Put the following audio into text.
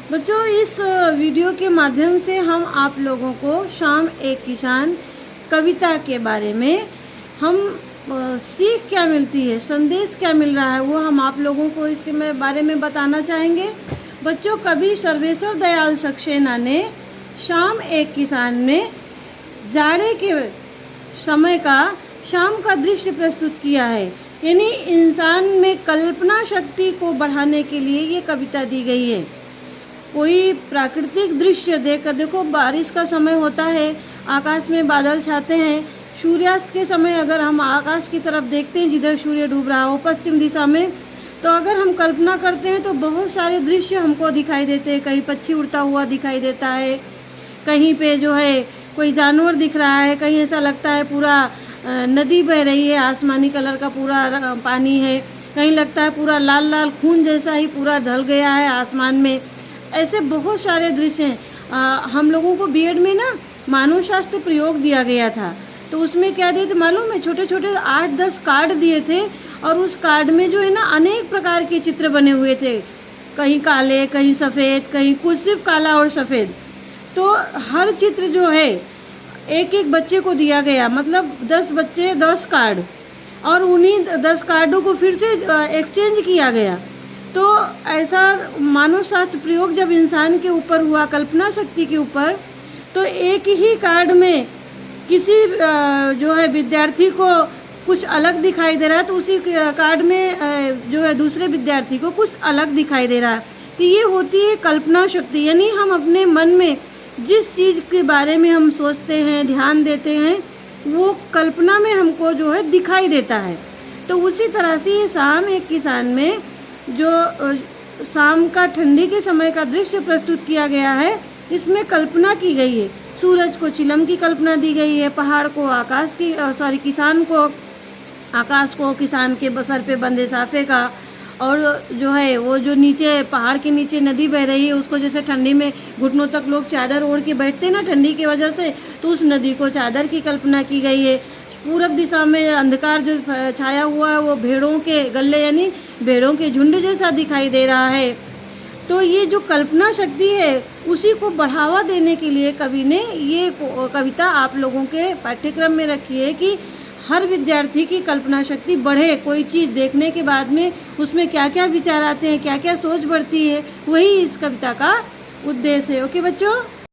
बच्चों, इस वीडियो के माध्यम से हम आप लोगों को शाम एक किसान कविता के बारे में हम सीख क्या मिलती है, संदेश क्या मिल रहा है, वो हम आप लोगों को इसके बारे में बताना चाहेंगे। बच्चों, कवि सर्वेश्वर दयाल सक्सेना ने शाम एक किसान में जाड़े के समय का शाम का दृश्य प्रस्तुत किया है। यानी इंसान में कल्पना शक्ति को बढ़ाने के लिए ये कविता दी गई है। कोई प्राकृतिक दृश्य देखकर, देखो बारिश का समय होता है, आकाश में बादल छाते हैं, सूर्यास्त के समय अगर हम आकाश की तरफ देखते हैं जिधर सूर्य डूब रहा हो पश्चिम दिशा में, तो अगर हम कल्पना करते हैं तो बहुत सारे दृश्य हमको दिखाई देते हैं। कहीं पक्षी उड़ता हुआ दिखाई देता है, कहीं पे जो है कोई जानवर दिख रहा है, कहीं ऐसा लगता है पूरा नदी बह रही है, आसमानी कलर का पूरा पानी है, कहीं लगता है पूरा लाल लाल खून जैसा ही पूरा ढल गया है आसमान में। ऐसे बहुत सारे दृश्य हैं। हम लोगों को बीएड में ना मानव शास्त्र प्रयोग दिया गया था, तो उसमें क्या दिए थे मालूम है, छोटे छोटे 8-10 कार्ड दिए थे और उस कार्ड में जो है ना अनेक प्रकार के चित्र बने हुए थे, कहीं काले, कहीं सफ़ेद, कहीं कुछ सिर्फ काला और सफ़ेद। तो हर चित्र जो है एक एक बच्चे को दिया गया, मतलब 10 बच्चे 10 कार्ड, और उन्हीं 10 कार्डों को फिर से एक्सचेंज किया गया। तो ऐसा मानव शास्त्र प्रयोग जब इंसान के ऊपर हुआ, कल्पना शक्ति के ऊपर, तो एक ही कार्ड में किसी जो है विद्यार्थी को कुछ अलग दिखाई दे रहा है, तो उसी कार्ड में जो है दूसरे विद्यार्थी को कुछ अलग दिखाई दे रहा है। तो ये होती है कल्पना शक्ति। यानी हम अपने मन में जिस चीज़ के बारे में हम सोचते हैं, ध्यान देते हैं, वो कल्पना में हमको जो है दिखाई देता है। तो उसी तरह से ये शाम एक किसान में जो शाम का ठंडी के समय का दृश्य प्रस्तुत किया गया है, इसमें कल्पना की गई है। सूरज को चिलम की कल्पना दी गई है, पहाड़ को आकाश की किसान को आकाश को, किसान के सर पे बंदे साफे का, और जो है वो जो नीचे पहाड़ के नीचे नदी बह रही है उसको जैसे ठंडी में घुटनों तक लोग चादर ओढ़ के बैठते हैं ना ठंडी की वजह से, तो उस नदी को चादर की कल्पना की गई है। पूरब दिशा में अंधकार जो छाया हुआ है वो भेड़ों के गले यानी भेड़ों के झुंड जैसा दिखाई दे रहा है। तो ये जो कल्पना शक्ति है उसी को बढ़ावा देने के लिए कवि ने ये कविता आप लोगों के पाठ्यक्रम में रखी है कि हर विद्यार्थी की कल्पना शक्ति बढ़े। कोई चीज़ देखने के बाद में उसमें क्या क्या विचार आते हैं, क्या क्या सोच बढ़ती है, वही इस कविता का उद्देश्य है। ओके बच्चों।